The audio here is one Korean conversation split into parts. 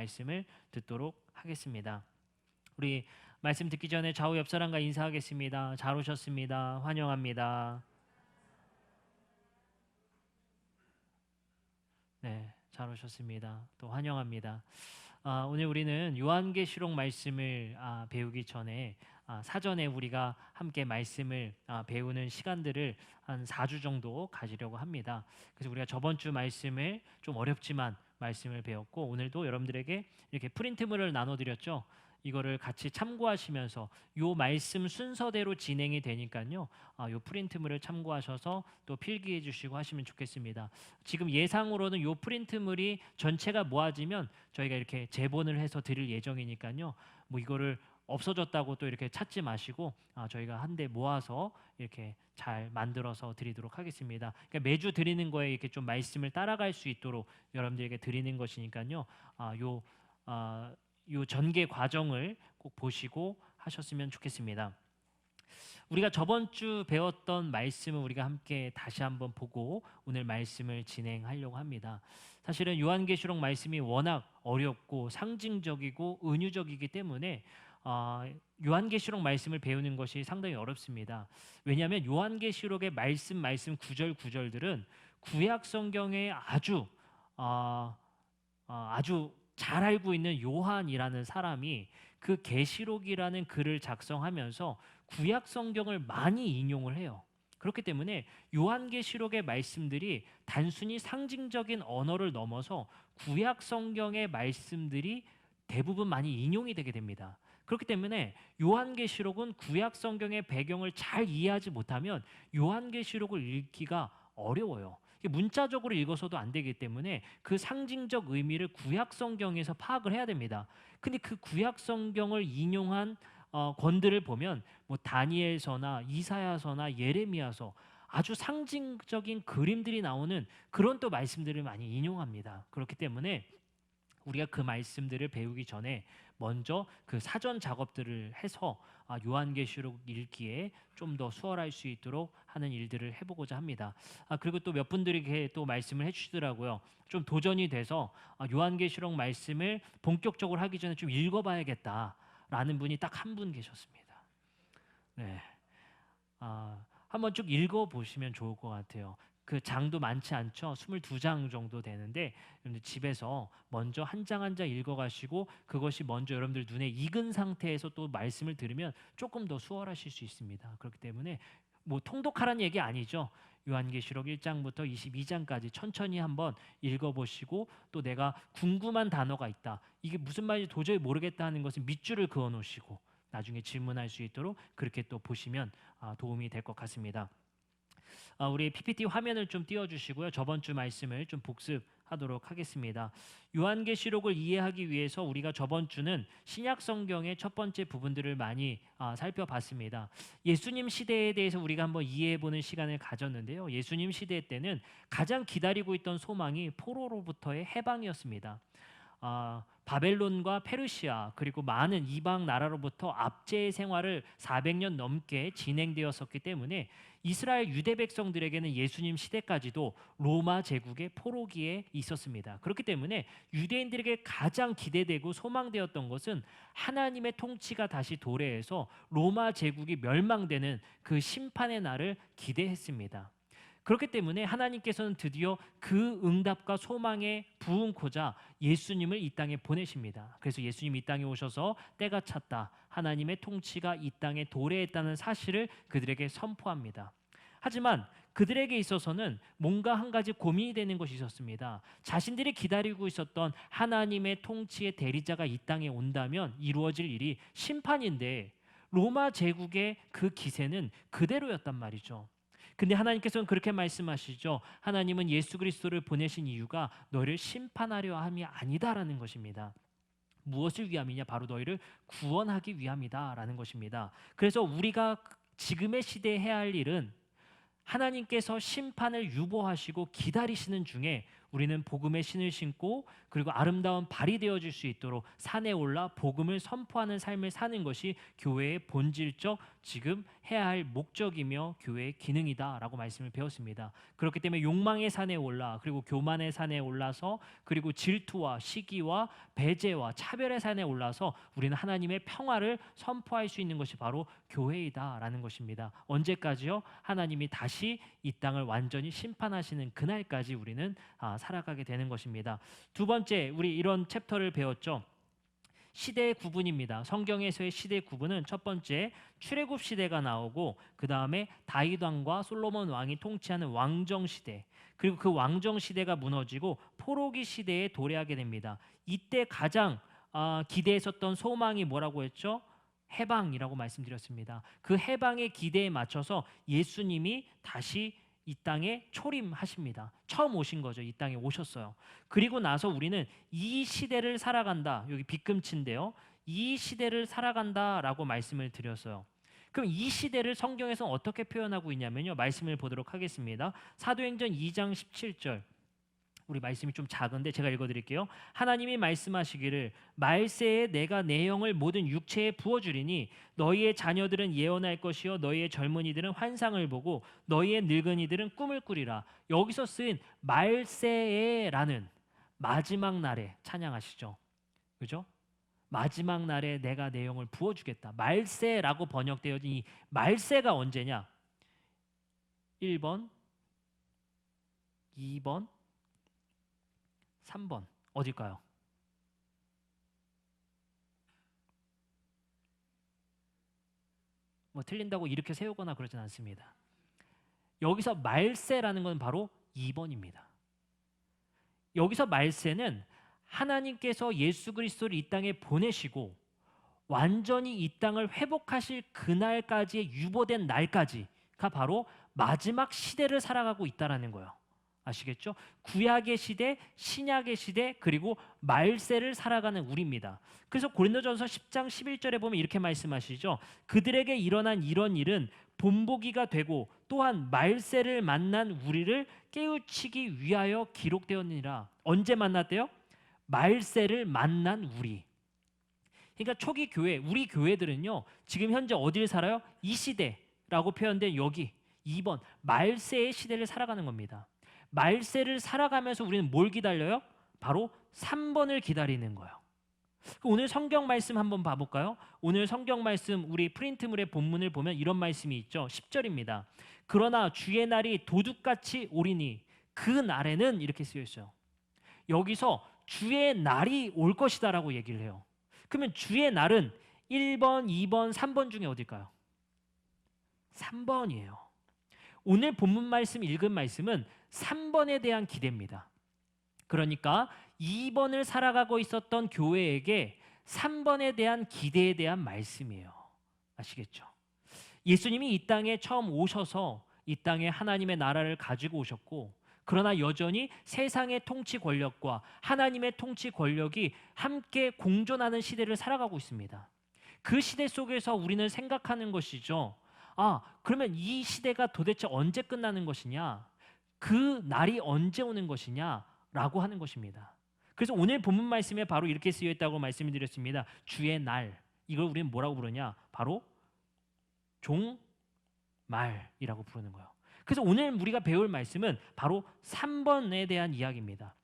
말씀을 듣도록 하겠습니다. 우리 말씀 듣기 전에 좌우 옆 사람과 인사하겠습니다. 잘 오셨습니다. 환영합니다. 네, 잘 오셨습니다. 또 환영합니다. 오늘 우리는 요한계시록 말씀을 배우기 전에 사전에 우리가 함께 말씀을 배우는 시간들을 한 4주 정도 가지려고 합니다. 그래서 우리가 저번 주 말씀을 좀 어렵지만 말씀을 배웠고, 오늘도 여러분들에게 이렇게 프린트물을 나눠드렸죠. 이거를 같이 참고하시면서 요 말씀 순서대로 진행이 되니까요. 요 프린트물을 참고하셔서 또 필기해 주시고 하시면 좋겠습니다. 지금 예상으로는 요 프린트물이 전체가 모아지면 저희가 이렇게 재본을 해서 드릴 예정이니까요. 뭐 이거를 없어졌다고 또 이렇게 찾지 마시고 저희가 한데 모아서 이렇게 잘 만들어서 드리도록 하겠습니다. 그러니까 매주 드리는 거에 이렇게 좀 말씀을 따라갈 수 있도록 여러분들에게 드리는 것이니까요. 요 전개 과정을 꼭 보시고 하셨으면 좋겠습니다. 우리가 저번 주 배웠던 말씀을 우리가 함께 다시 한번 보고 오늘 말씀을 진행하려고 합니다. 사실은 요한계시록 말씀이 워낙 어렵고 상징적이고 은유적이기 때문에 요한계시록 말씀을 배우는 것이 상당히 어렵습니다. 왜냐하면 요한계시록의 말씀 구절들은 구약 성경에 아주 잘 알고 있는 요한이라는 사람이 그 계시록이라는 글을 작성하면서 구약 성경을 많이 인용을 해요. 그렇기 때문에 요한계시록의 말씀들이 단순히 상징적인 언어를 넘어서 구약 성경의 말씀들이 대부분 많이 인용이 되게 됩니다. 그렇기 때문에 요한계시록은 구약 성경의 배경을 잘 이해하지 못하면 요한계시록을 읽기가 어려워요. 문자적으로 읽어서도 안 되기 때문에 그 상징적 의미를 구약 성경에서 파악을 해야 됩니다. 근데 그 구약 성경을 인용한 권들을 보면 뭐 다니엘서나 이사야서나 예레미야서 아주 상징적인 그림들이 나오는 그런 또 말씀들을 많이 인용합니다. 그렇기 때문에 우리가 그 말씀들을 배우기 전에 먼저 그 사전 작업들을 해서 요한계시록 읽기에 좀 더 수월할 수 있도록 하는 일들을 해보고자 합니다. 그리고 또 몇 분들이 또 말씀을 해주시더라고요. 좀 도전이 돼서 요한계시록 말씀을 본격적으로 하기 전에 좀 읽어봐야겠다라는 분이 딱 한 분 계셨습니다. 네, 한번 쭉 읽어보시면 좋을 것 같아요. 그 장도 많지 않죠. 22장 정도 되는데 여러분들 집에서 먼저 한 장 한 장 읽어가시고 그것이 먼저 여러분들 눈에 익은 상태에서 또 말씀을 들으면 조금 더 수월하실 수 있습니다. 그렇기 때문에 뭐 통독하라는 얘기 아니죠. 요한계시록 1장부터 22장까지 천천히 한번 읽어보시고 또 내가 궁금한 단어가 있다. 이게 무슨 말인지 도저히 모르겠다 하는 것은 밑줄을 그어놓으시고 나중에 질문할 수 있도록 그렇게 또 보시면 도움이 될 것 같습니다. 우리 PPT 화면을 좀 띄워주시고요. 저번 주 말씀을 좀 복습하도록 하겠습니다. 요한계시록을 이해하기 위해서 우리가 저번 주는 신약 성경의 첫 번째 부분들을 많이 살펴봤습니다. 예수님 시대에 대해서 우리가 한번 이해해보는 시간을 가졌는데요. 예수님 시대 때는 가장 기다리고 있던 소망이 포로로부터의 해방이었습니다. 바벨론과 페르시아 그리고 많은 이방 나라로부터 압제의 생활을 400년 넘게 진행되었었기 때문에 이스라엘 유대 백성들에게는 예수님 시대까지도 로마 제국의 포로기에 있었습니다. 그렇기 때문에 유대인들에게 가장 기대되고 소망되었던 것은 하나님의 통치가 다시 도래해서 로마 제국이 멸망되는 그 심판의 날을 기대했습니다. 그렇기 때문에 하나님께서는 드디어 그 응답과 소망에 부응코자 예수님을 이 땅에 보내십니다. 그래서 예수님이 이 땅에 오셔서 때가 찼다. 하나님의 통치가 이 땅에 도래했다는 사실을 그들에게 선포합니다. 하지만 그들에게 있어서는 뭔가 한 가지 고민이 되는 것이 있었습니다. 자신들이 기다리고 있었던 하나님의 통치의 대리자가 이 땅에 온다면 이루어질 일이 심판인데 로마 제국의 그 기세는 그대로였단 말이죠. 근데 하나님께서는 그렇게 말씀하시죠. 하나님은 예수 그리스도를 보내신 이유가 너희를 심판하려 함이 아니다라는 것입니다. 무엇을 위함이냐? 바로 너희를 구원하기 위함이다라는 것입니다. 그래서 우리가 지금의 시대에 해야 할 일은 하나님께서 심판을 유보하시고 기다리시는 중에 우리는 복음의 신을 신고 그리고 아름다운 발이 되어질 수 있도록 산에 올라 복음을 선포하는 삶을 사는 것이 교회의 본질적 지금 해야 할 목적이며 교회의 기능이다라고 말씀을 배웠습니다. 그렇기 때문에 욕망의 산에 올라 그리고 교만의 산에 올라서 그리고 질투와 시기와 배제와 차별의 산에 올라서 우리는 하나님의 평화를 선포할 수 있는 것이 바로 교회이다라는 것입니다. 언제까지요? 하나님이 다시 이 땅을 완전히 심판하시는 그날까지 우리는 살아가게 되는 것입니다. 두 번째, 우리 이런 챕터를 배웠죠. 시대의 구분입니다. 성경에서의 시대 구분은 첫 번째 출애굽 시대가 나오고 그 다음에 다윗 왕과 솔로몬 왕이 통치하는 왕정 시대, 그리고 그 왕정 시대가 무너지고 포로기 시대에 도래하게 됩니다. 이때 가장 기대했었던 소망이 뭐라고 했죠? 해방이라고 말씀드렸습니다. 그 해방의 기대에 맞춰서 예수님이 다시 이 땅에 초림하십니다. 처음 오신 거죠. 이 땅에 오셨어요. 그리고 나서 우리는 이 시대를 살아간다. 여기 빗금치인데요. 이 시대를 살아간다라고 말씀을 드렸어요. 그럼 이 시대를 성경에서 어떻게 표현하고 있냐면요. 말씀을 보도록 하겠습니다. 사도행전 2장 17절. 우리 말씀이 좀 작은데 제가 읽어드릴게요. 하나님이 말씀하시기를 말세에 내가 내 영을 모든 육체에 부어주리니 너희의 자녀들은 예언할 것이요 너희의 젊은이들은 환상을 보고 너희의 늙은이들은 꿈을 꾸리라. 여기서 쓰인 말세에라는 마지막 날에 찬양하시죠. 그죠? 마지막 날에 내가 내 영을 부어주겠다. 말세라고 번역되어진 이 말세가 언제냐? 1번, 2번, 3번 어딜까요? 뭐 틀린다고 이렇게 세우거나 그러진 않습니다. 여기서 말세라는 건 바로 2번입니다. 여기서 말세는 하나님께서 예수 그리스도를 이 땅에 보내시고 완전히 이 땅을 회복하실 그날까지의 유보된 날까지가 바로 마지막 시대를 살아가고 있다라는 거예요. 아시겠죠? 구약의 시대, 신약의 시대, 그리고 말세를 살아가는 우리입니다. 그래서 고린도전서 10장 11절에 보면 이렇게 말씀하시죠. 그들에게 일어난 이런 일은 본보기가 되고 또한 말세를 만난 우리를 깨우치기 위하여 기록되었느니라. 언제 만났대요? 말세를 만난 우리. 그러니까 초기 교회, 우리 교회들은요. 지금 현재 어디를 살아요? 이 시대라고 표현된 여기 2번 말세의 시대를 살아가는 겁니다. 말세를 살아가면서 우리는 뭘 기다려요? 바로 3번을 기다리는 거예요. 오늘 성경 말씀 한번 봐볼까요? 오늘 성경 말씀 우리 프린트물의 본문을 보면 이런 말씀이 있죠. 10절입니다. 그러나 주의 날이 도둑같이 오리니 그 날에는 이렇게 쓰여 있어요. 여기서 주의 날이 올 것이다라고 얘기를 해요. 그러면 주의 날은 1번, 2번, 3번 중에 어딜까요? 3번이에요. 오늘 본문 말씀 읽은 말씀은 3번에 대한 기대입니다. 그러니까 2번을 살아가고 있었던 교회에게 3번에 대한 기대에 대한 말씀이에요. 아시겠죠? 예수님이 이 땅에 처음 오셔서 이 땅에 하나님의 나라를 가지고 오셨고 그러나 여전히 세상의 통치 권력과 하나님의 통치 권력이 함께 공존하는 시대를 살아가고 있습니다. 그 시대 속에서 우리는 생각하는 것이죠. 그러면 이 시대가 도대체 언제 끝나는 것이냐? 그 날이 언제 오는 것이냐라고 하는 것입니다. 그래서 오늘 본문 말씀에 바로 이렇게 쓰여 있다고 말씀을 드렸습니다. 주의 날. 이걸 우리는 뭐라고 부르냐? 바로 종말이라고 부르는 거예요. 그래서 오늘 우리가 배울 말씀은 바로 3번에 대한 이야기입니다.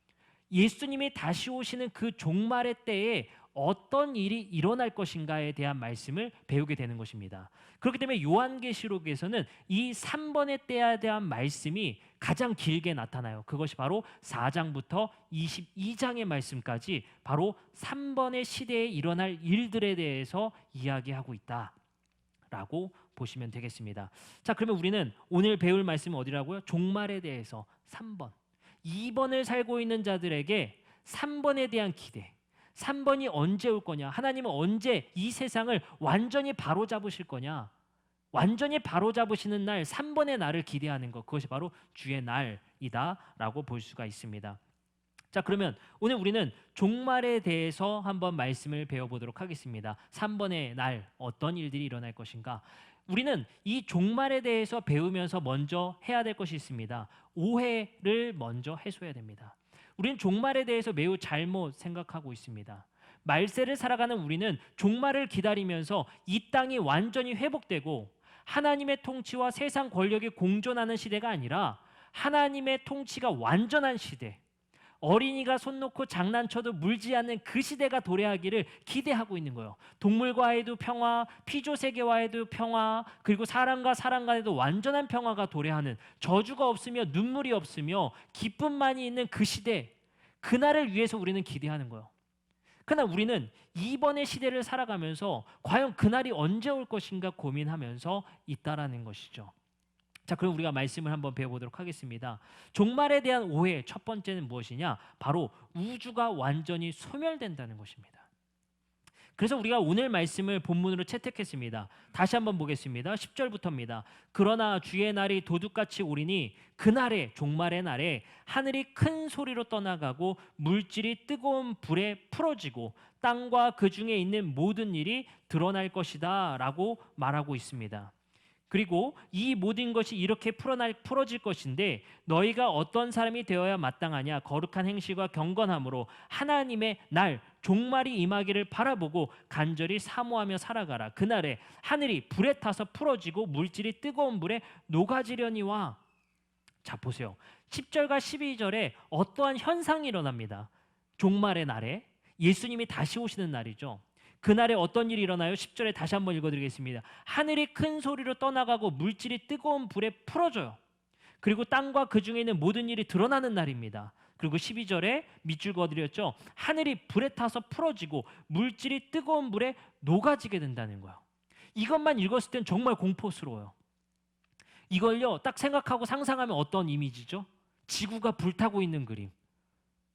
예수님이 다시 오시는 그 종말의 때에 어떤 일이 일어날 것인가에 대한 말씀을 배우게 되는 것입니다. 그렇기 때문에 요한계시록에서는 이 3번의 때에 대한 말씀이 가장 길게 나타나요. 그것이 바로 4장부터 22장의 말씀까지 바로 3번의 시대에 일어날 일들에 대해서 이야기하고 있다라고 보시면 되겠습니다. 자, 그러면 우리는 오늘 배울 말씀은 어디라고요? 종말에 대해서 3번. 2번을 살고 있는 자들에게 3번에 대한 기대. 3번이 언제 올 거냐? 하나님은 언제 이 세상을 완전히 바로잡으실 거냐? 완전히 바로잡으시는 날 3번의 날을 기대하는 것. 그것이 바로 주의 날이다라고 볼 수가 있습니다. 자, 그러면 오늘 우리는 종말에 대해서 한번 말씀을 배워보도록 하겠습니다. 3번의 날 어떤 일들이 일어날 것인가? 우리는 이 종말에 대해서 배우면서 먼저 해야 될 것이 있습니다. 오해를 먼저 해소해야 됩니다. 우리는 종말에 대해서 매우 잘못 생각하고 있습니다. 말세를 살아가는 우리는 종말을 기다리면서 이 땅이 완전히 회복되고 하나님의 통치와 세상 권력이 공존하는 시대가 아니라 하나님의 통치가 완전한 시대, 어린이가 손 놓고 장난쳐도 물지 않는 그 시대가 도래하기를 기대하고 있는 거예요. 동물과의도 평화, 피조 세계와의도 평화, 그리고 사람과 사람 간에도 완전한 평화가 도래하는, 저주가 없으며 눈물이 없으며 기쁨만이 있는 그 시대, 그날을 위해서 우리는 기대하는 거예요. 그러나 우리는 이번의 시대를 살아가면서 과연 그날이 언제 올 것인가 고민하면서 있다라는 것이죠. 자, 그럼 우리가 말씀을 한번 배워보도록 하겠습니다. 종말에 대한 오해, 첫 번째는 무엇이냐? 바로 우주가 완전히 소멸된다는 것입니다. 그래서 우리가 오늘 말씀을 본문으로 채택했습니다. 다시 한번 보겠습니다. 10절부터입니다. 그러나 주의 날이 도둑같이 오리니 그날에, 종말의 날에 하늘이 큰 소리로 떠나가고 물질이 뜨거운 불에 풀어지고 땅과 그 중에 있는 모든 일이 드러날 것이다 라고 말하고 있습니다. 그리고 이 모든 것이 이렇게 풀어질 것인데 너희가 어떤 사람이 되어야 마땅하냐? 거룩한 행실과 경건함으로 하나님의 날, 종말이 임하기를 바라보고 간절히 사모하며 살아가라. 그날에 하늘이 불에 타서 풀어지고 물질이 뜨거운 불에 녹아지려니와. 자, 보세요. 10절과 12절에 어떠한 현상이 일어납니다. 종말의 날에 예수님이 다시 오시는 날이죠. 그날에 어떤 일이 일어나요? 10절에 다시 한번 읽어드리겠습니다. 하늘이 큰 소리로 떠나가고 물질이 뜨거운 불에 풀어져요. 그리고 땅과 그 중에 있는 모든 일이 드러나는 날입니다. 그리고 12절에 밑줄 그어드렸죠. 하늘이 불에 타서 풀어지고 물질이 뜨거운 불에 녹아지게 된다는 거예요. 이것만 읽었을 땐 정말 공포스러워요. 이걸요 딱 생각하고 상상하면 어떤 이미지죠? 지구가 불타고 있는 그림.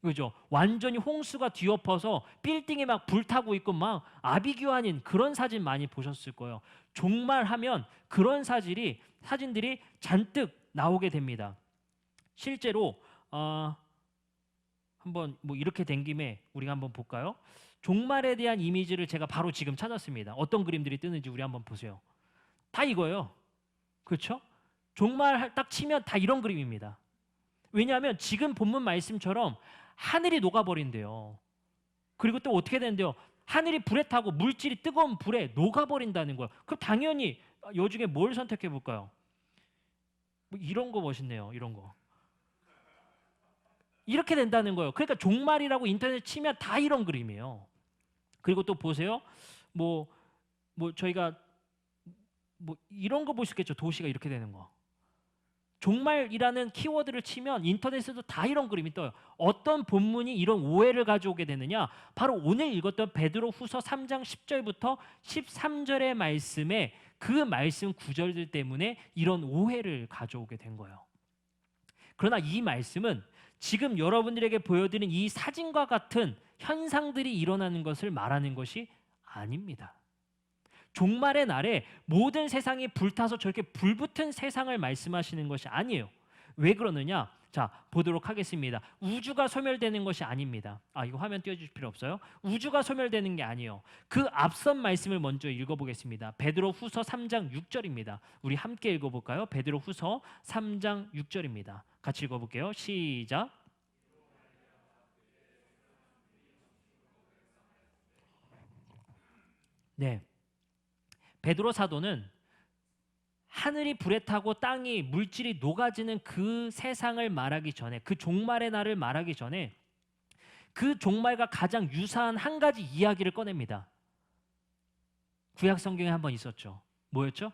그죠? 완전히 홍수가 뒤엎어서 빌딩이 막 불타고 있고 막 아비규환인 그런 사진 많이 보셨을 거예요. 종말하면 그런 사진들이 잔뜩 나오게 됩니다. 실제로 한번 뭐 이렇게 된 김에 우리가 한번 볼까요? 종말에 대한 이미지를 제가 바로 지금 찾았습니다. 어떤 그림들이 뜨는지 우리 한번 보세요. 다 이거예요. 그렇죠? 종말 딱 치면 다 이런 그림입니다. 왜냐하면 지금 본문 말씀처럼 하늘이 녹아버린대요. 그리고 또 어떻게 되는데요? 하늘이 불에 타고 물질이 뜨거운 불에 녹아버린다는 거예요. 그럼 당연히 요 중에 뭘 선택해 볼까요? 뭐 이런 거 멋있네요. 이런 거. 이렇게 된다는 거예요. 그러니까 종말이라고 인터넷 치면 다 이런 그림이에요. 그리고 또 보세요. 뭐 저희가 뭐 이런 거 볼 수 있겠죠. 도시가 이렇게 되는 거. 종말이라는 키워드를 치면 인터넷에도 다 이런 그림이 떠요. 어떤 본문이 이런 오해를 가져오게 되느냐? 바로 오늘 읽었던 베드로후서 3장 10절부터 13절의 말씀에 그 말씀 구절들 때문에 이런 오해를 가져오게 된 거예요. 그러나 이 말씀은 지금 여러분들에게 보여드린 이 사진과 같은 현상들이 일어나는 것을 말하는 것이 아닙니다. 종말의 날에 모든 세상이 불타서 저렇게 불붙은 세상을 말씀하시는 것이 아니에요. 왜 그러느냐? 자, 보도록 하겠습니다. 우주가 소멸되는 것이 아닙니다. 이거 화면 띄워주실 필요 없어요. 우주가 소멸되는 게 아니에요. 그 앞선 말씀을 먼저 읽어보겠습니다. 베드로후서 3장 6절입니다. 우리 함께 읽어볼까요? 베드로후서 3장 6절입니다. 같이 읽어볼게요. 시작. 네. 베드로 사도는 하늘이 불에 타고 땅이 물질이 녹아지는 그 세상을 말하기 전에, 그 종말의 날을 말하기 전에 그 종말과 가장 유사한 한 가지 이야기를 꺼냅니다. 구약 성경에 한번 있었죠. 뭐였죠?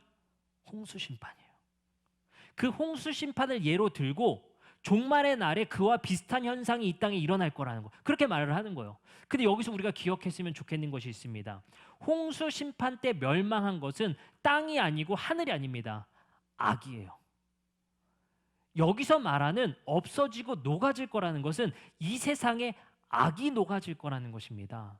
홍수 심판이에요. 그 홍수 심판을 예로 들고 종말의 날에 그와 비슷한 현상이 이 땅에 일어날 거라는 거, 그렇게 말을 하는 거예요. 근데 여기서 우리가 기억했으면 좋겠는 것이 있습니다. 홍수 심판 때 멸망한 것은 땅이 아니고 하늘이 아닙니다. 악이에요. 여기서 말하는 없어지고 녹아질 거라는 것은 이 세상에 악이 녹아질 거라는 것입니다.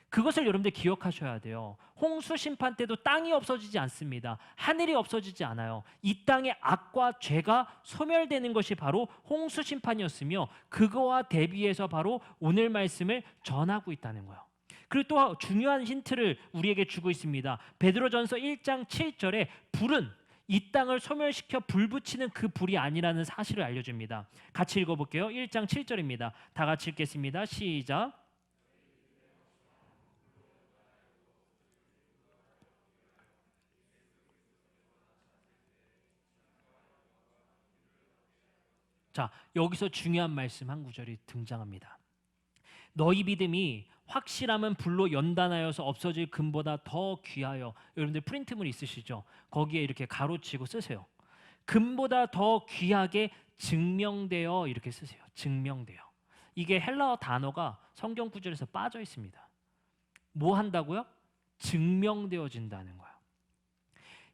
그것을 여러분들 기억하셔야 돼요. 홍수 심판 때도 땅이 없어지지 않습니다. 하늘이 없어지지 않아요. 이 땅의 악과 죄가 소멸되는 것이 바로 홍수 심판이었으며 그거와 대비해서 바로 오늘 말씀을 전하고 있다는 거예요. 그리고 또 중요한 힌트를 우리에게 주고 있습니다. 베드로전서 1장 7절에 불은 이 땅을 소멸시켜 불붙이는 그 불이 아니라는 사실을 알려줍니다. 같이 읽어볼게요. 1장 7절입니다. 다 같이 읽겠습니다. 시작. 자, 여기서 중요한 말씀 한 구절이 등장합니다. 너희 믿음이 확실함은 불로 연단하여서 없어질 금보다 더 귀하여. 여러분들 프린트물 있으시죠? 거기에 이렇게 가로치고 쓰세요. 금보다 더 귀하게 증명되어, 이렇게 쓰세요. 증명되어. 이게 헬라어 단어가 성경 구절에서 빠져 있습니다. 뭐 한다고요? 증명되어진다는 거예요.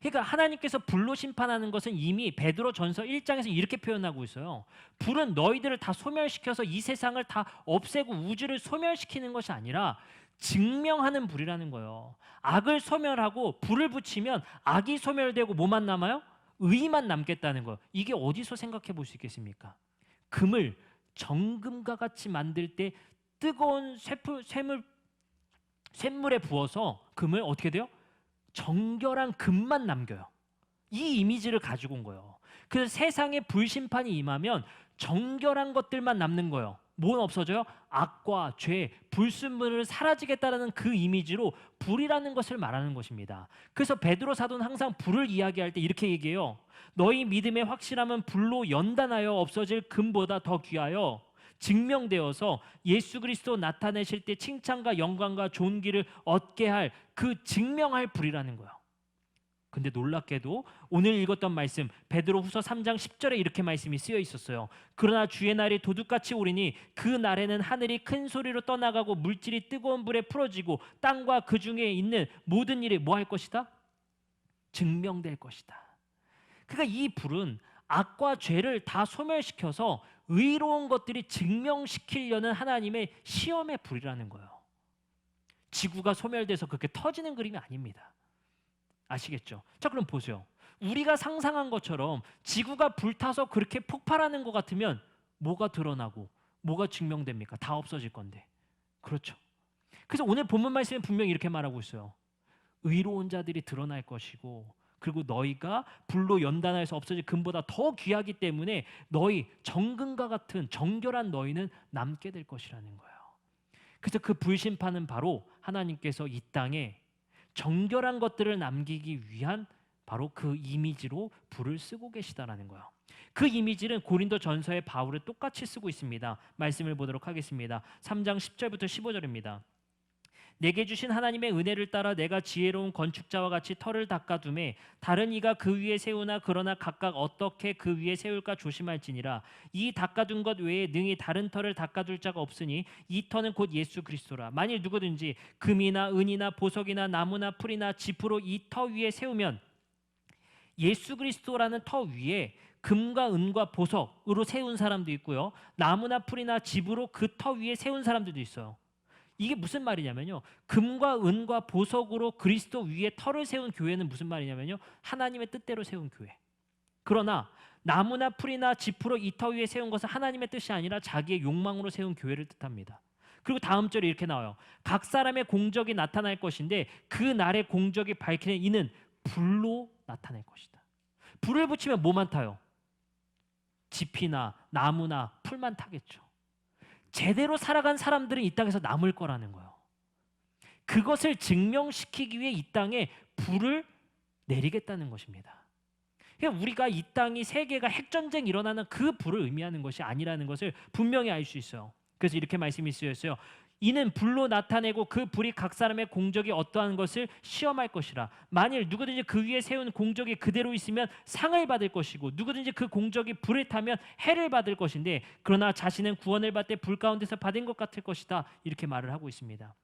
그러니까 하나님께서 불로 심판하는 것은 이미 베드로전서 1장에서 이렇게 표현하고 있어요. 불은 너희들을 다 소멸시켜서 이 세상을 다 없애고 우주를 소멸시키는 것이 아니라 증명하는 불이라는 거예요. 악을 소멸하고 불을 붙이면 악이 소멸되고 뭐만 남아요? 의만 남겠다는 거예요. 이게 어디서 생각해 볼 수 있겠습니까? 금을 정금과 같이 만들 때 뜨거운 쇳물에 부어서 금을 어떻게 돼요? 정결한 금만 남겨요. 이 이미지를 가지고 온 거예요. 그래서 세상에 불심판이 임하면 정결한 것들만 남는 거예요. 뭘 없어져요? 악과 죄, 불순물을 사라지겠다라는 그 이미지로 불이라는 것을 말하는 것입니다. 그래서 베드로 사도는 항상 불을 이야기할 때 이렇게 얘기해요. 너희 믿음의 확실함은 불로 연단하여 없어질 금보다 더 귀하여 증명되어서 예수 그리스도 나타내실 때 칭찬과 영광과 존귀를 얻게 할 그 증명할 불이라는 거예요. 근데 놀랍게도 오늘 읽었던 말씀 베드로후서 3장 10절에 이렇게 말씀이 쓰여 있었어요. 그러나 주의 날이 도둑같이 오리니 그 날에는 하늘이 큰 소리로 떠나가고 물질이 뜨거운 불에 풀어지고 땅과 그 중에 있는 모든 일이 뭐 할 것이다? 증명될 것이다. 그러니까 이 불은 악과 죄를 다 소멸시켜서 의로운 것들이 증명시키려는 하나님의 시험의 불이라는 거예요. 지구가 소멸돼서 그렇게 터지는 그림이 아닙니다. 아시겠죠? 자, 그럼 보세요. 우리가 상상한 것처럼 지구가 불타서 그렇게 폭발하는 것 같으면 뭐가 드러나고 뭐가 증명됩니까? 다 없어질 건데. 그렇죠? 그래서 오늘 본문 말씀에 분명히 이렇게 말하고 있어요. 의로운 자들이 드러날 것이고 그리고 너희가 불로 연단하여서 없어질 금보다 더 귀하기 때문에 너희 정금과 같은 정결한 너희는 남게 될 것이라는 거예요. 그래서 그 불심판은 바로 하나님께서 이 땅에 정결한 것들을 남기기 위한 바로 그 이미지로 불을 쓰고 계시다라는 거예요. 그 이미지는 고린도 전서의 바울을 똑같이 쓰고 있습니다. 말씀을 보도록 하겠습니다. 3장 10절부터 15절입니다. 내게 주신 하나님의 은혜를 따라 내가 지혜로운 건축자와 같이 터를 닦아두매 다른 이가 그 위에 세우나 그러나 각각 어떻게 그 위에 세울까 조심할지니라. 이 닦아둔 것 외에 능히 다른 터를 닦아둘 자가 없으니 이 터는 곧 예수 그리스도라. 만일 누구든지 금이나 은이나 보석이나 나무나 풀이나 짚으로 이 터 위에 세우면 예수 그리스도라는 터 위에 금과 은과 보석으로 세운 사람도 있고요. 나무나 풀이나 짚으로 그 터 위에 세운 사람들도 있어요. 이게 무슨 말이냐면요. 금과 은과 보석으로 그리스도 위에 터를 세운 교회는 무슨 말이냐면요. 하나님의 뜻대로 세운 교회. 그러나 나무나 풀이나 짚으로 이 터 위에 세운 것은 하나님의 뜻이 아니라 자기의 욕망으로 세운 교회를 뜻합니다. 그리고 다음 절에 이렇게 나와요. 각 사람의 공적이 나타날 것인데 그 날의 공적이 밝히는 이는 불로 나타날 것이다. 불을 붙이면 뭐만 타요? 짚이나 나무나 풀만 타겠죠. 제대로 살아간 사람들은 이 땅에서 남을 거라는 거예요. 그것을 증명시키기 위해 이 땅에 불을 내리겠다는 것입니다. 그러니까 우리가 이 땅이 세계가 핵전쟁 일어나는 그 불을 의미하는 것이 아니라는 것을 분명히 알 수 있어요. 그래서 이렇게 말씀이 쓰였어요. 이는 불로 나타내고 그 불이 각 사람의 공적이 어떠한 것을 시험할 것이라. 만일 누구든지 그 위에 세운 공적이 그대로 있으면 상을 받을 것이고 누구든지 그 공적이 불을 타면 해를 받을 것인데 그러나 자신은 구원을 받되 불 가운데서 받은 것 같을 것이다. 이렇게 말을 하고 있습니다.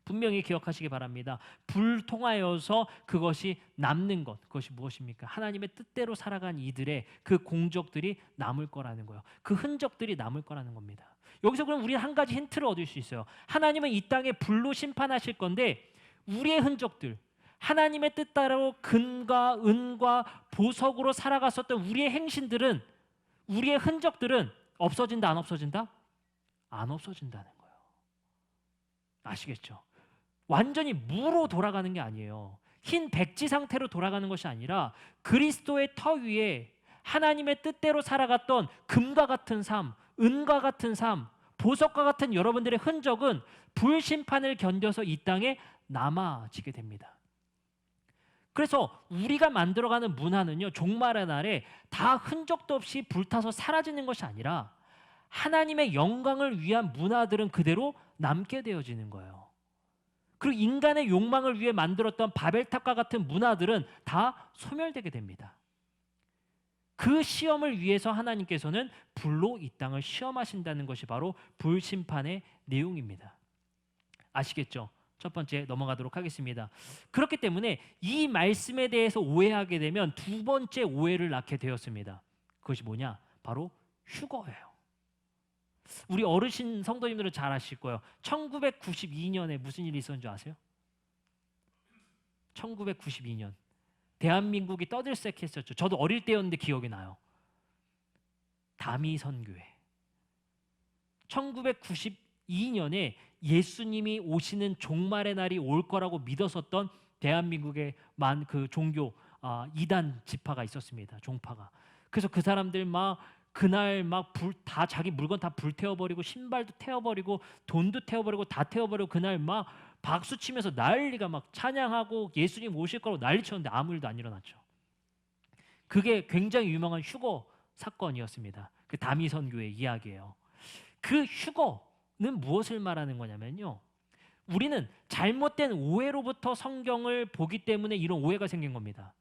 분명히 기억하시기 바랍니다. 불 통하여서 그것이 남는 것, 그것이 무엇입니까? 하나님의 뜻대로 살아간 이들의 그 공적들이 남을 거라는 거예요. 그 흔적들이 남을 거라는 겁니다. 여기서 그럼 우리는 한 가지 힌트를 얻을 수 있어요. 하나님은 이 땅에 불로 심판하실 건데 우리의 흔적들, 하나님의 뜻대로 금과 은과 보석으로 살아갔었던 우리의 행신들은, 우리의 흔적들은 없어진다, 안 없어진다? 안 없어진다는 거예요. 아시겠죠? 완전히 무로 돌아가는 게 아니에요. 흰 백지 상태로 돌아가는 것이 아니라 그리스도의 터 위에 하나님의 뜻대로 살아갔던 금과 같은 삶, 은과 같은 삶, 보석과 같은 여러분들의 흔적은 불심판을 견뎌서 이 땅에 남아지게 됩니다. 그래서 우리가 만들어가는 문화는요, 종말의 날에 다 흔적도 없이 불타서 사라지는 것이 아니라 하나님의 영광을 위한 문화들은 그대로 남게 되어지는 거예요. 그리고 인간의 욕망을 위해 만들었던 바벨탑과 같은 문화들은 다 소멸되게 됩니다. 그 시험을 위해서 하나님께서는 불로 이 땅을 시험하신다는 것이 바로 불심판의 내용입니다. 아시겠죠? 첫 번째 넘어가도록 하겠습니다. 그렇기 때문에 이 말씀에 대해서 오해하게 되면 두 번째 오해를 낳게 되었습니다. 그것이 뭐냐? 바로 휴거예요. 우리 어르신 성도님들은 잘 아실 거예요. 1992년에 무슨 일이 있었는 줄 아세요? 1992년 대한민국이 떠들썩했었죠. 저도 어릴 때였는데 기억이 나요. 다미선교회. 1992년에 예수님이 오시는 종말의 날이 올 거라고 믿었었던 대한민국의 그 종교 이단 지파가 있었습니다. 종파가. 그래서 그 사람들 막 그날 막 다 자기 물건 다 불태워버리고 신발도 태워버리고 돈도 태워버리고 다 태워버리고 그날 막 박수 치면서 난리가 막 찬양하고 예수님 오실 거라고 난리 쳤는데 아무 일도 안 일어났죠. 그게 굉장히 유명한 휴거 사건이었습니다. 그 다미선교의 이야기예요. 그 휴거는 무엇을 말하는 거냐면요. 우리는 잘못된 오해로부터 성경을 보기 때문에 이런 오해가 생긴 겁니다.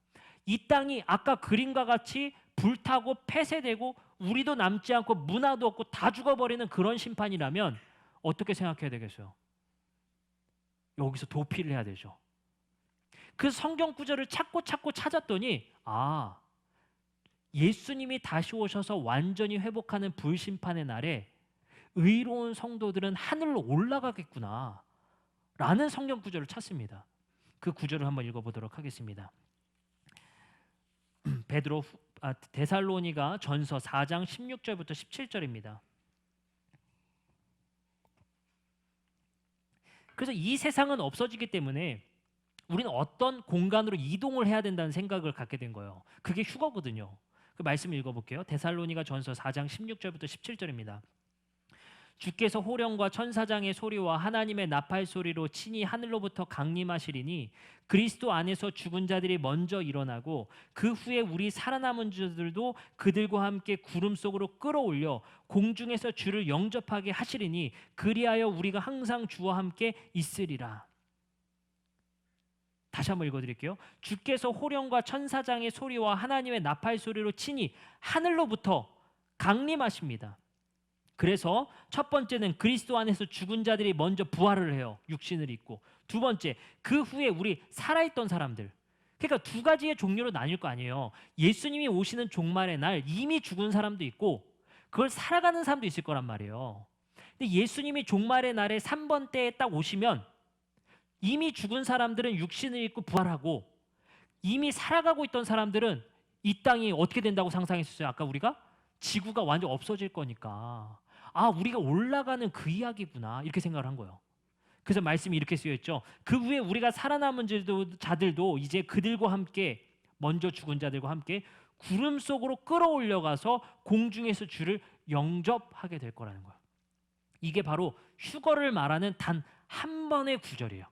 이 땅이 아까 그림과 같이 불타고 폐쇄되고 우리도 남지 않고 문화도 없고 다 죽어버리는 그런 심판이라면 어떻게 생각해야 되겠어요? 여기서 도피를 해야 되죠. 그 성경 구절을 찾고 찾았더니 예수님이 다시 오셔서 완전히 회복하는 불심판의 날에 의로운 성도들은 하늘로 올라가겠구나 라는 성경 구절을 찾습니다. 그 구절을 한번 읽어보도록 하겠습니다. 데살로니가 전서 4장 16절부터 17절입니다. 그래서 이 세상은 없어지기 때문에 우리는 어떤 공간으로 이동을 해야 된다는 생각을 갖게 된 거예요. 그게 휴거거든요. 그 말씀 읽어볼게요. 데살로니가 전서 4장 16절부터 17절입니다. 주께서 호령과 천사장의 소리와 하나님의 나팔 소리로 친히 하늘로부터 강림하시리니 그리스도 안에서 죽은 자들이 먼저 일어나고 그 후에 우리 살아남은 자들도 그들과 함께 구름 속으로 끌어올려 공중에서 주를 영접하게 하시리니 그리하여 우리가 항상 주와 함께 있으리라. 다시 한번 읽어드릴게요. 주께서 호령과 천사장의 소리와 하나님의 나팔 소리로 친히 하늘로부터 강림하십니다. 그래서 첫 번째는 그리스도 안에서 죽은 자들이 먼저 부활을 해요. 육신을 입고. 두 번째, 그 후에 우리 살아있던 사람들. 그러니까 두 가지의 종류로 나뉠 거 아니에요. 예수님이 오시는 종말의 날 이미 죽은 사람도 있고 그걸 살아가는 사람도 있을 거란 말이에요. 근데 예수님이 종말의 날에 3번 때에 딱 오시면 이미 죽은 사람들은 육신을 입고 부활하고 이미 살아가고 있던 사람들은 이 땅이 어떻게 된다고 상상했었어요? 아까 우리가 지구가 완전 없어질 거니까 우리가 올라가는 그 이야기구나 이렇게 생각을 한 거예요. 그래서 말씀이 이렇게 쓰여있죠. 그 후에 우리가 살아남은 자들도 이제 그들과 함께 먼저 죽은 자들과 함께 구름 속으로 끌어올려가서 공중에서 주를 영접하게 될 거라는 거예요. 이게 바로 휴거를 말하는 단 한 번의 구절이에요.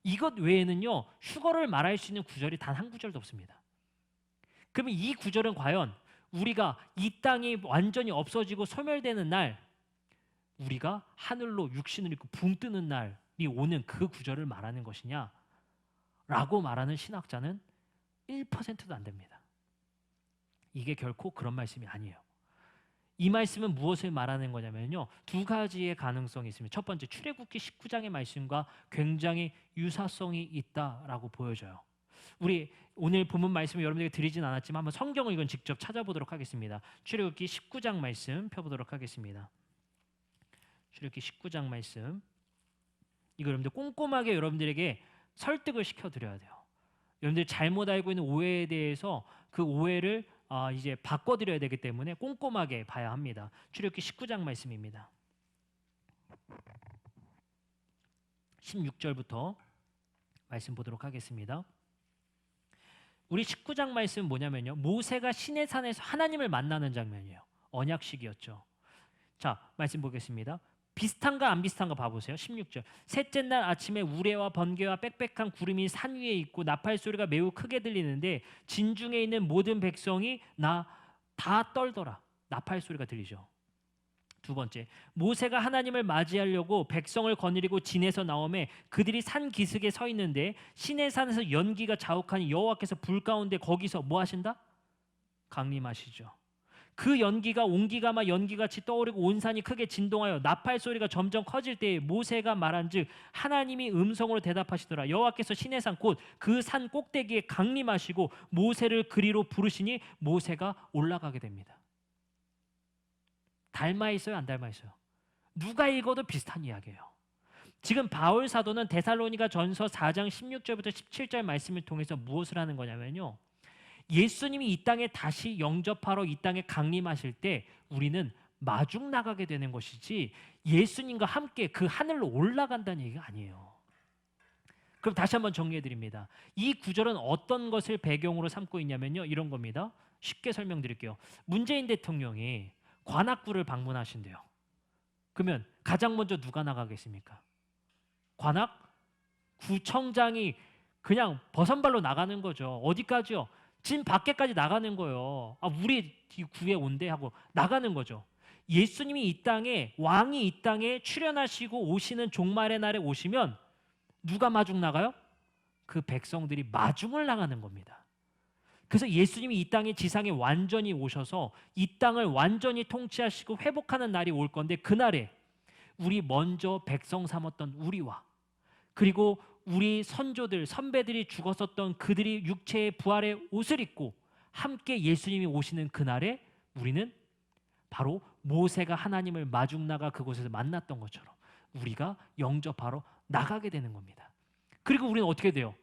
이것 외에는요 휴거를 말할 수 있는 구절이 단 한 구절도 없습니다. 그러면 이 구절은 과연 우리가 이 땅이 완전히 없어지고 소멸되는 날 우리가 하늘로 육신을 입고 붕 뜨는 날이 오는 그 구절을 말하는 것이냐 라고 말하는 신학자는 1%도 안 됩니다. 이게 결코 그런 말씀이 아니에요. 이 말씀은 무엇을 말하는 거냐면요 두 가지의 가능성이 있습니다. 첫 번째, 출애굽기 19장의 말씀과 굉장히 유사성이 있다라고 보여져요. 우리 오늘 본문 말씀을 여러분들에게 드리진 않았지만 한번 성경을 이건 직접 찾아보도록 하겠습니다. 출애굽기 19장 말씀 펴보도록 하겠습니다. 출애굽기 19장 말씀, 이거 여러분들 꼼꼼하게 여러분들에게 설득을 시켜드려야 돼요. 여러분들이 잘못 알고 있는 오해에 대해서 그 오해를 이제 바꿔드려야 되기 때문에 꼼꼼하게 봐야 합니다. 출애굽기 19장 말씀입니다. 16절부터 말씀 보도록 하겠습니다. 우리 19장 말씀은 뭐냐면요 모세가 시내산에서 하나님을 만나는 장면이에요. 언약식이었죠. 자, 말씀 보겠습니다. 비슷한가 안 비슷한가 봐보세요. 16절. 셋째 날 아침에 우레와 번개와 빽빽한 구름이 산 위에 있고 나팔 소리가 매우 크게 들리는데 진중에 있는 모든 백성이 나 다 떨더라. 나팔 소리가 들리죠. 두 번째, 모세가 하나님을 맞이하려고 백성을 거느리고 진에서 나오매 그들이 산 기슭에 서 있는데 시내산에서 연기가 자욱하니 여호와께서 불 가운데 거기서 뭐 하신다? 강림하시죠. 그 연기가 온기가마 연기같이 떠오르고 온 산이 크게 진동하여 나팔 소리가 점점 커질 때에 모세가 말한즉 하나님이 음성으로 대답하시더라. 여호와께서 시내산 곧 그 산 꼭대기에 강림하시고 모세를 그리로 부르시니 모세가 올라가게 됩니다. 닮아 있어요, 안 닮아 있어요? 누가 읽어도 비슷한 이야기예요. 지금 바울 사도는 데살로니가 전서 4장 16절부터 17절 말씀을 통해서 무엇을 하는 거냐면요, 예수님이 이 땅에 다시 영접하러 이 땅에 강림하실 때 우리는 마중 나가게 되는 것이지 예수님과 함께 그 하늘로 올라간다는 얘기가 아니에요. 그럼 다시 한번 정리해 드립니다. 이 구절은 어떤 것을 배경으로 삼고 있냐면요, 이런 겁니다. 쉽게 설명드릴게요. 문재인 대통령이 관악구를 방문하신대요. 그러면 가장 먼저 누가 나가겠습니까? 관악구청장이 그냥 버선발로 나가는 거죠. 어디까지요? 진 밖에까지 나가는 거예요. 우리 이 구에 온대 하고 나가는 거죠. 예수님이 이 땅에, 왕이 이 땅에 출현하시고 오시는 종말의 날에 오시면 누가 마중 나가요? 그 백성들이 마중을 나가는 겁니다. 그래서 예수님이 이 땅에 지상에 완전히 오셔서 이 땅을 완전히 통치하시고 회복하는 날이 올 건데, 그날에 우리 먼저 백성 삼았던 우리와 그리고 우리 선조들, 선배들이 죽었었던 그들이 육체의 부활의 옷을 입고 함께 예수님이 오시는 그날에 우리는 바로 모세가 하나님을 마중 나가 그곳에서 만났던 것처럼 우리가 영접하러 나가게 되는 겁니다. 그리고 우리는 어떻게 돼요?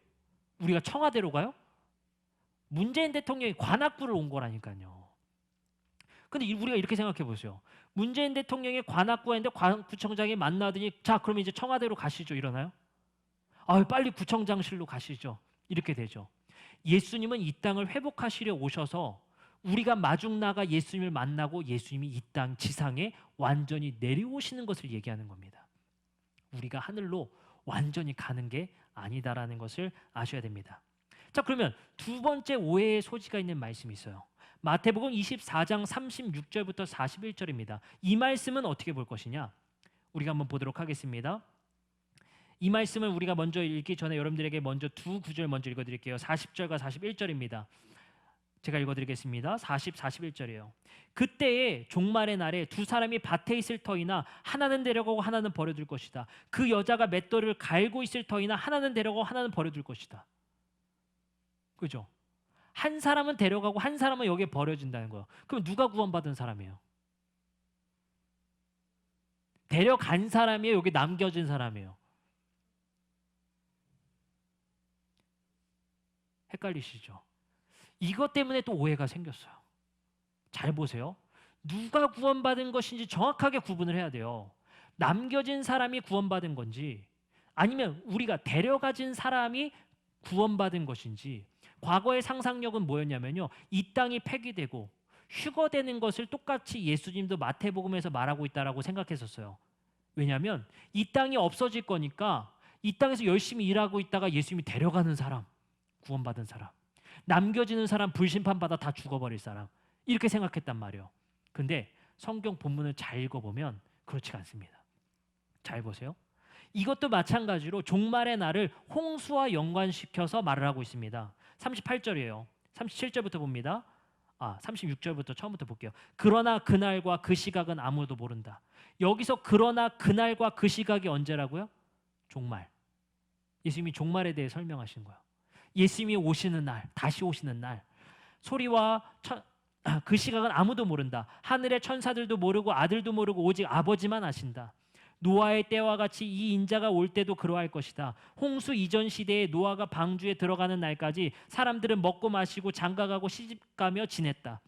우리가 청와대로 가요? 문재인 대통령이 관악구를 온 거라니까요. 근데 우리가 이렇게 생각해 보세요. 문재인 대통령이 관악구에 있는데 관악구청장이 만나더니 자, 그러면 이제 청와대로 가시죠, 이러나요? 빨리 구청장실로 가시죠. 이렇게 되죠. 예수님은 이 땅을 회복하시려 오셔서 우리가 마중 나가 예수님을 만나고 예수님이 이 땅 지상에 완전히 내려오시는 것을 얘기하는 겁니다. 우리가 하늘로 완전히 가는 게 아니다라는 것을 아셔야 됩니다. 자, 그러면 두 번째 오해의 소지가 있는 말씀이 있어요. 마태복음 24장 36절부터 41절입니다. 이 말씀은 어떻게 볼 것이냐? 우리가 한번 보도록 하겠습니다. 이 말씀을 우리가 먼저 읽기 전에 여러분들에게 먼저 두 구절 먼저 읽어드릴게요. 40절과 41절입니다. 제가 읽어드리겠습니다. 40, 41절이에요. 그때에 종말의 날에 두 사람이 밭에 있을 터이나 하나는 데려가고 하나는 버려둘 것이다. 그 여자가 맷돌을 갈고 있을 터이나 하나는 데려가고 하나는 버려둘 것이다. 그죠? 한 사람은 데려가고 한 사람은 여기에 버려진다는 거예요. 그럼 누가 구원받은 사람이에요? 데려간 사람이에요? 여기 남겨진 사람이에요? 헷갈리시죠? 이것 때문에 또 오해가 생겼어요. 잘 보세요. 누가 구원받은 것인지 정확하게 구분을 해야 돼요. 남겨진 사람이 구원받은 건지 아니면 우리가 데려가진 사람이 구원받은 것인지. 과거의 상상력은 뭐였냐면요, 이 땅이 폐기되고 휴거되는 것을 똑같이 예수님도 마태복음에서 말하고 있다라고 생각했었어요. 왜냐하면 이 땅이 없어질 거니까 이 땅에서 열심히 일하고 있다가 예수님이 데려가는 사람, 구원받은 사람, 남겨지는 사람, 불심판받아 다 죽어버릴 사람, 이렇게 생각했단 말이에요. 근데 성경 본문을 잘 읽어보면 그렇지가 않습니다. 잘 보세요. 이것도 마찬가지로 종말의 날을 홍수와 연관시켜서 말을 하고 있습니다. 38절이에요. 37절부터 봅니다. 36절부터 처음부터 볼게요. 그러나 그날과 그 시각은 아무도 모른다. 여기서 그러나 그날과 그 시각이 언제라고요? 종말. 예수님이 종말에 대해 설명하시는 거예요. 예수님이 오시는 날, 다시 오시는 날, 소리와 그 시각은 아무도 모른다. 하늘의 천사들도 모르고 아들도 모르고 오직 아버지만 아신다. 노아의 때와 같이 이 인자가 올 때도 그러할 것이다. 홍수 이전 시대에 노아가 방주에 들어가는 날까지 사람들은 먹고 마시고 장가가고 시집가며 지냈다.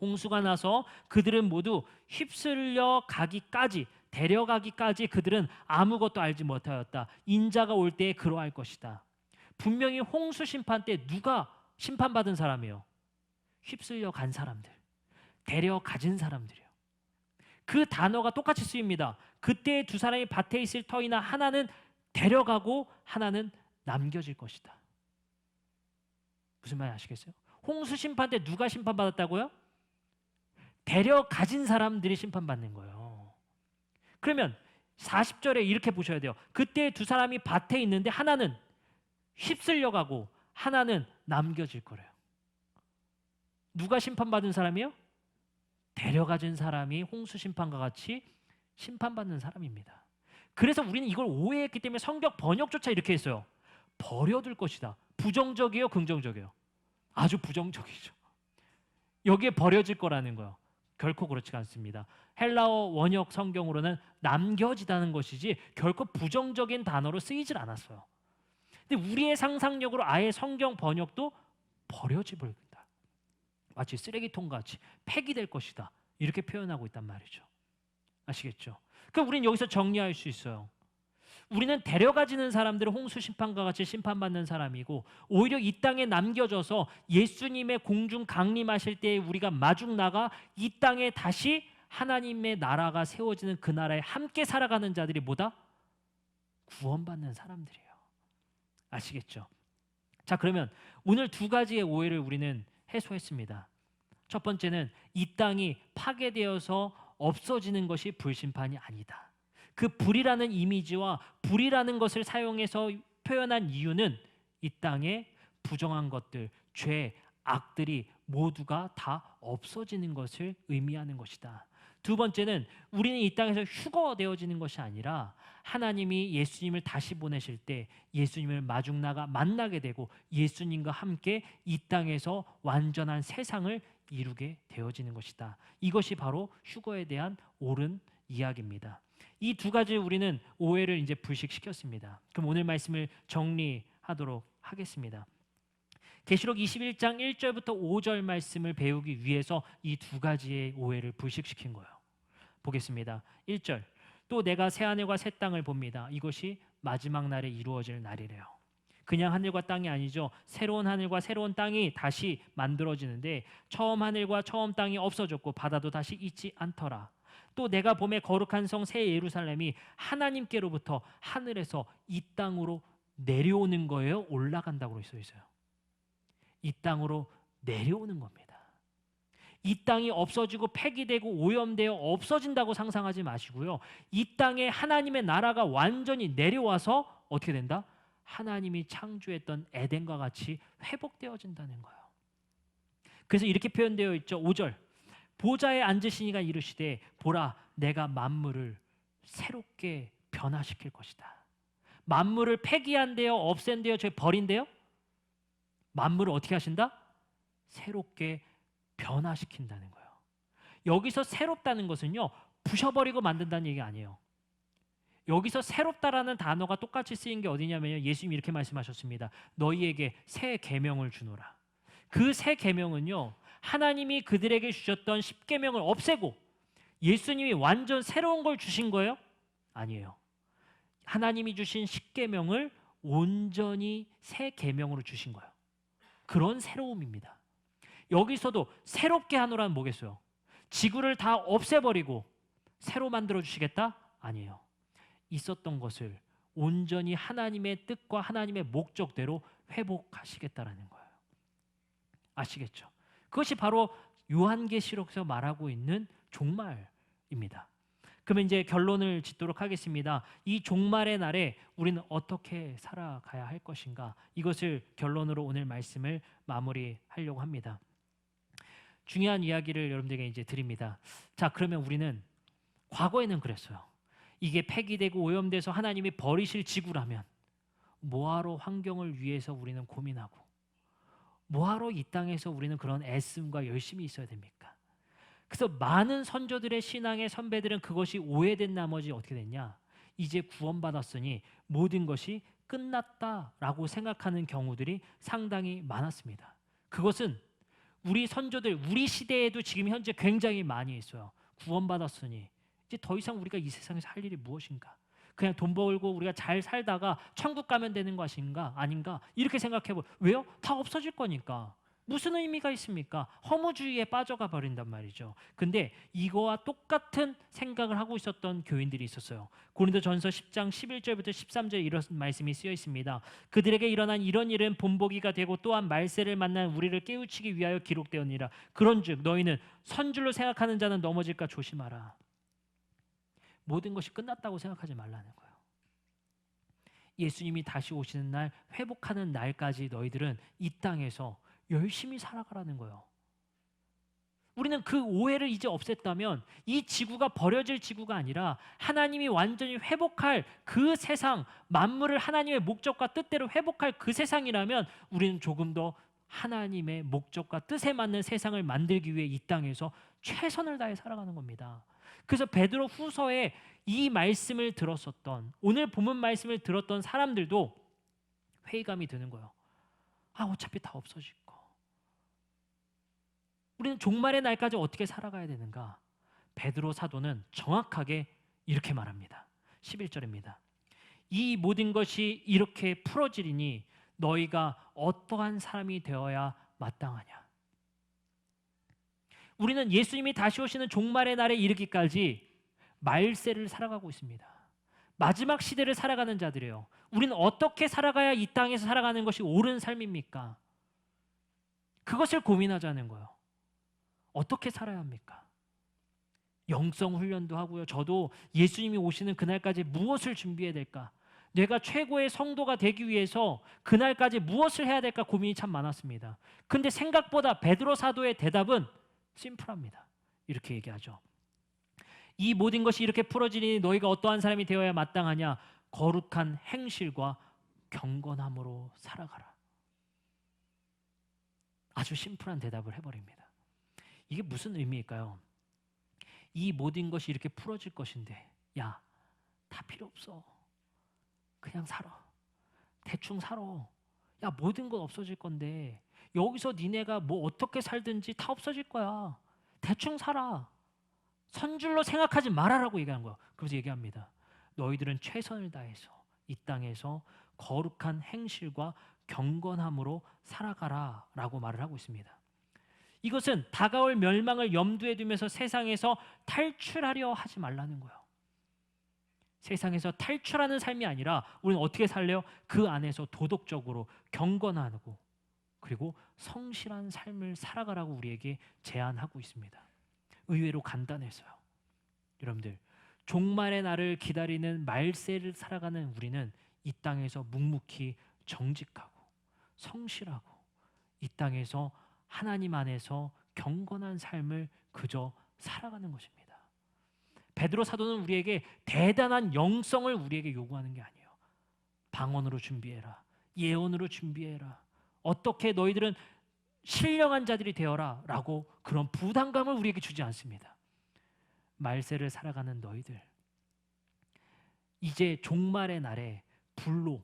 홍수가 나서 그들은 모두 휩쓸려 가기까지, 데려가기까지 그들은 아무것도 알지 못하였다. 인자가 올 때에 그러할 것이다. 분명히 홍수 심판 때 누가 심판받은 사람이에요? 휩쓸려 간 사람들, 데려가진 사람들이에요. 그 단어가 똑같이 쓰입니다. 그때 두 사람이 밭에 있을 터이나 하나는 데려가고 하나는 남겨질 것이다. 무슨 말인지 아시겠어요? 홍수 심판 때 누가 심판받았다고요? 데려가진 사람들이 심판받는 거예요. 그러면 40절에 이렇게 보셔야 돼요. 그때 두 사람이 밭에 있는데 하나는 휩쓸려 가고 하나는 남겨질 거래요. 누가 심판받은 사람이요? 데려가진 사람이 홍수 심판과 같이 심판받는 사람입니다. 그래서 우리는 이걸 오해했기 때문에 성경 번역조차 이렇게 했어요. 버려둘 것이다. 부정적이에요, 긍정적이에요? 아주 부정적이죠. 여기에 버려질 거라는 거예요. 결코 그렇지 않습니다. 헬라어 원역 성경으로는 남겨지다는 것이지 결코 부정적인 단어로 쓰이질 않았어요. 근데 우리의 상상력으로 아예 성경 번역도 버려질 것이다. 마치 쓰레기통 같이 폐기될 것이다. 이렇게 표현하고 있단 말이죠. 아시겠죠? 그럼 우리는 여기서 정리할 수 있어요. 우리는 데려가지는 사람들은 홍수 심판과 같이 심판받는 사람이고 오히려 이 땅에 남겨져서 예수님의 공중 강림하실 때 우리가 마중 나가 이 땅에 다시 하나님의 나라가 세워지는 그 나라에 함께 살아가는 자들이 뭐다? 구원받는 사람들이에요. 아시겠죠? 자, 그러면 오늘 두 가지의 오해를 우리는 해소했습니다. 첫 번째는 이 땅이 파괴되어서 없어지는 것이 불심판이 아니다. 그 불이라는 이미지와 불이라는 것을 사용해서 표현한 이유는 이 땅에 부정한 것들, 죄, 악들이 모두가 다 없어지는 것을 의미하는 것이다. 두 번째는 우리는 이 땅에서 휴거되어지는 것이 아니라 하나님이 예수님을 다시 보내실 때 예수님을 마중 나가 만나게 되고 예수님과 함께 이 땅에서 완전한 세상을 이루게 되어지는 것이다. 이것이 바로 휴거에 대한 옳은 이야기입니다. 이 두 가지 우리는 오해를 이제 불식시켰습니다. 그럼 오늘 말씀을 정리하도록 하겠습니다. 계시록 21장 1절부터 5절 말씀을 배우기 위해서 이 두 가지의 오해를 불식시킨 거예요. 보겠습니다. 1절. 또 내가 새 하늘과 새 땅을 봅니다. 이것이 마지막 날에 이루어질 날이래요. 그냥 하늘과 땅이 아니죠. 새로운 하늘과 새로운 땅이 다시 만들어지는데 처음 하늘과 처음 땅이 없어졌고 바다도 다시 있지 않더라. 또 내가 봄에 거룩한 성 새 예루살렘이 하나님께로부터 하늘에서 이 땅으로 내려오는 거예요? 올라간다고 써 있어요. 이 땅으로 내려오는 겁니다. 이 땅이 없어지고 폐기되고 오염되어 없어진다고 상상하지 마시고요. 이 땅에 하나님의 나라가 완전히 내려와서 어떻게 된다? 하나님이 창조했던 에덴과 같이 회복되어진다는 거예요. 그래서 이렇게 표현되어 있죠. 5절. 보좌에 앉으신 이가 이르시되 보라 내가 만물을 새롭게 변화시킬 것이다. 만물을 폐기한대요, 없앤대요, 버린대요? 만물을 어떻게 하신다? 새롭게 변화시킨다는 거예요. 여기서 새롭다는 것은요, 부셔버리고 만든다는 얘기 아니에요. 여기서 새롭다라는 단어가 똑같이 쓰인 게 어디냐면요, 예수님이 이렇게 말씀하셨습니다. 너희에게 새 계명을 주노라. 그 새 계명은요, 하나님이 그들에게 주셨던 십계명을 없애고 예수님이 완전 새로운 걸 주신 거예요? 아니에요. 하나님이 주신 십계명을 온전히 새 계명으로 주신 거예요. 그런 새로움입니다. 여기서도 새롭게 하노라는 뭐겠어요? 지구를 다 없애버리고 새로 만들어 주시겠다? 아니에요. 있었던 것을 온전히 하나님의 뜻과 하나님의 목적대로 회복하시겠다라는 거예요. 아시겠죠? 그것이 바로 요한계시록에서 말하고 있는 종말입니다. 그러면 이제 결론을 짓도록 하겠습니다. 이 종말의 날에 우리는 어떻게 살아가야 할 것인가? 이것을 결론으로 오늘 말씀을 마무리하려고 합니다. 중요한 이야기를 여러분들에게 이제 드립니다. 자, 그러면 우리는 과거에는 그랬어요. 이게 폐기되고 오염돼서 하나님이 버리실 지구라면 뭐하러 환경을 위해서 우리는 고민하고 뭐하러 이 땅에서 우리는 그런 애씀과 열심히 있어야 됩니까? 그래서 많은 선조들의 신앙의 선배들은 그것이 오해된 나머지 어떻게 됐냐? 이제 구원받았으니 모든 것이 끝났다라고 생각하는 경우들이 상당히 많았습니다. 그것은 우리 선조들, 우리 시대에도 지금 현재 굉장히 많이 있어요. 구원받았으니 이제 더 이상 우리가 이 세상에서 할 일이 무엇인가? 그냥 돈 벌고 우리가 잘 살다가 천국 가면 되는 것인가? 아닌가? 이렇게 생각해보. 왜요? 다 없어질 거니까. 무슨 의미가 있습니까? 허무주의에 빠져가 버린단 말이죠. 근데 이거와 똑같은 생각을 하고 있었던 교인들이 있었어요. 고린도전서 10장 11절부터 13절 이런 말씀이 쓰여 있습니다. 그들에게 일어난 이런 일은 본보기가 되고 또한 말세를 만난 우리를 깨우치기 위하여 기록되었느니라. 그런즉 너희는 선줄로 생각하는 자는 넘어질까 조심하라. 모든 것이 끝났다고 생각하지 말라는 거예요. 예수님이 다시 오시는 날, 회복하는 날까지 너희들은 이 땅에서 열심히 살아가라는 거예요. 우리는 그 오해를 이제 없앴다면 이 지구가 버려질 지구가 아니라 하나님이 완전히 회복할 그 세상, 만물을 하나님의 목적과 뜻대로 회복할 그 세상이라면 우리는 조금 더 하나님의 목적과 뜻에 맞는 세상을 만들기 위해 이 땅에서 최선을 다해 살아가는 겁니다. 그래서 베드로 후서에 이 말씀을 들었었던, 오늘 본문 말씀을 들었던 사람들도 회의감이 드는 거예요. 어차피 다 없어질 거. 우리는 종말의 날까지 어떻게 살아가야 되는가? 베드로 사도는 정확하게 이렇게 말합니다. 11절입니다. 이 모든 것이 이렇게 풀어지리니 너희가 어떠한 사람이 되어야 마땅하냐? 우리는 예수님이 다시 오시는 종말의 날에 이르기까지 말세를 살아가고 있습니다. 마지막 시대를 살아가는 자들이에요. 우리는 어떻게 살아가야 이 땅에서 살아가는 것이 옳은 삶입니까? 그것을 고민하자는 거예요. 어떻게 살아야 합니까? 영성 훈련도 하고요. 저도 예수님이 오시는 그날까지 무엇을 준비해야 될까? 내가 최고의 성도가 되기 위해서 그날까지 무엇을 해야 될까 고민이 참 많았습니다. 근데 생각보다 베드로 사도의 대답은 심플합니다. 이렇게 얘기하죠. 이 모든 것이 이렇게 풀어지니 너희가 어떠한 사람이 되어야 마땅하냐? 거룩한 행실과 경건함으로 살아가라. 아주 심플한 대답을 해버립니다. 이게 무슨 의미일까요? 이 모든 것이 이렇게 풀어질 것인데 야, 다 필요 없어. 그냥 살아. 대충 살아. 야, 모든 건 없어질 건데 여기서 니네가 뭐 어떻게 살든지 다 없어질 거야. 대충 살아. 선줄로 생각하지 말아라고 얘기한 거야. 그래서 얘기합니다. 너희들은 최선을 다해서 이 땅에서 거룩한 행실과 경건함으로 살아가라 라고 말을 하고 있습니다. 이것은 다가올 멸망을 염두에 두면서 세상에서 탈출하려 하지 말라는 거예요. 세상에서 탈출하는 삶이 아니라 우리는 어떻게 살래요? 그 안에서 도덕적으로 경건하고 그리고 성실한 삶을 살아가라고 우리에게 제안하고 있습니다. 의외로 간단해서요. 여러분들, 종말의 날을 기다리는 말세를 살아가는 우리는 이 땅에서 묵묵히 정직하고 성실하고 이 땅에서 하나님 안에서 경건한 삶을 그저 살아가는 것입니다. 베드로 사도는 우리에게 대단한 영성을 우리에게 요구하는 게 아니에요. 방언으로 준비해라. 예언으로 준비해라. 어떻게 너희들은 신령한 자들이 되어라 라고 그런 부담감을 우리에게 주지 않습니다. 말세를 살아가는 너희들, 이제 종말의 날에 불로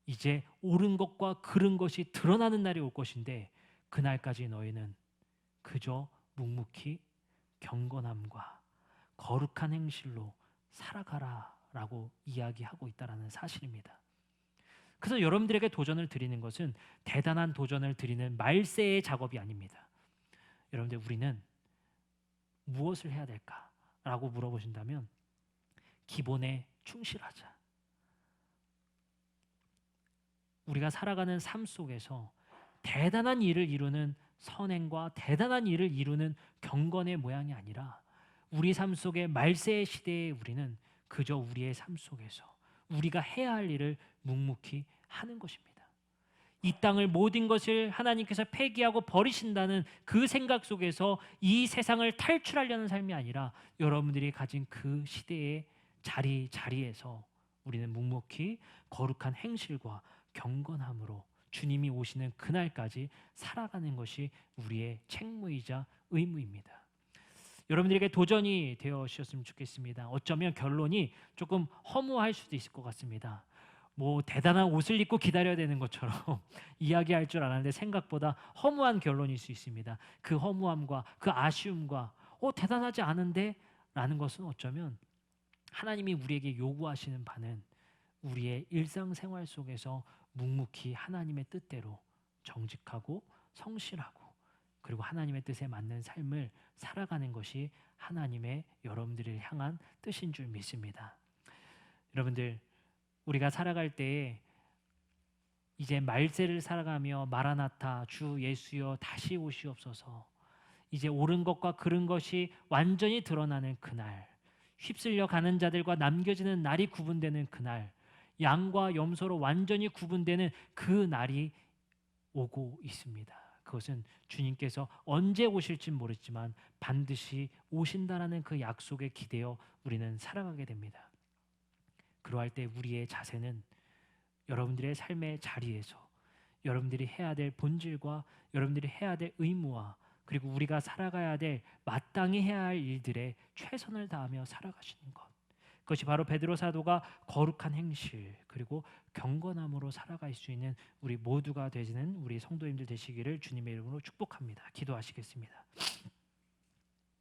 이제 옳은 것과 그른 것이 드러나는 날이 올 것인데 그날까지 너희는 그저 묵묵히 경건함과 거룩한 행실로 살아가라 라고 이야기하고 있다는 사실입니다. 그래서 여러분들에게 도전을 드리는 것은 대단한 도전을 드리는 말세의 작업이 아닙니다. 여러분들, 우리는 무엇을 해야 될까라고 물어보신다면 기본에 충실하자. 우리가 살아가는 삶 속에서 대단한 일을 이루는 선행과 대단한 일을 이루는 경건의 모양이 아니라 우리 삶 속의 말세의 시대에 우리는 그저 우리의 삶 속에서 우리가 해야 할 일을 묵묵히 하는 것입니다. 이 땅을 모든 것을 하나님께서 폐기하고 버리신다는 그 생각 속에서 이 세상을 탈출하려는 삶이 아니라 여러분들이 가진 그 시대의 자리에서 우리는 묵묵히 거룩한 행실과 경건함으로 주님이 오시는 그날까지 살아가는 것이 우리의 책무이자 의무입니다. 여러분들에게 도전이 되어주셨으면 좋겠습니다. 어쩌면 결론이 조금 허무할 수도 있을 것 같습니다. 뭐 대단한 옷을 입고 기다려야 되는 것처럼 이야기할 줄 알았는데 생각보다 허무한 결론일 수 있습니다. 그 허무함과 그 아쉬움과 대단하지 않은데 라는 것은 어쩌면 하나님이 우리에게 요구하시는 바는 우리의 일상생활 속에서 묵묵히 하나님의 뜻대로 정직하고 성실하고 그리고 하나님의 뜻에 맞는 삶을 살아가는 것이 하나님의 여러분들을 향한 뜻인 줄 믿습니다. 여러분들, 우리가 살아갈 때에 이제 말세를 살아가며 마라나타 주 예수여 다시 오시옵소서, 이제 옳은 것과 그른 것이 완전히 드러나는 그날, 휩쓸려 가는 자들과 남겨지는 날이 구분되는 그날, 양과 염소로 완전히 구분되는 그 날이 오고 있습니다. 그것은 주님께서 언제 오실지 모르지만 반드시 오신다라는 그 약속에 기대어 우리는 살아가게 됩니다. 그러할 때 우리의 자세는 여러분들의 삶의 자리에서 여러분들이 해야 될 본질과 여러분들이 해야 될 의무와 그리고 우리가 살아가야 될 마땅히 해야 할 일들에 최선을 다하며 살아가시는 것, 그것이 바로 베드로 사도가 거룩한 행실 그리고 경건함으로 살아갈 수 있는 우리 모두가 되시는 우리 성도님들 되시기를 주님의 이름으로 축복합니다. 기도하시겠습니다.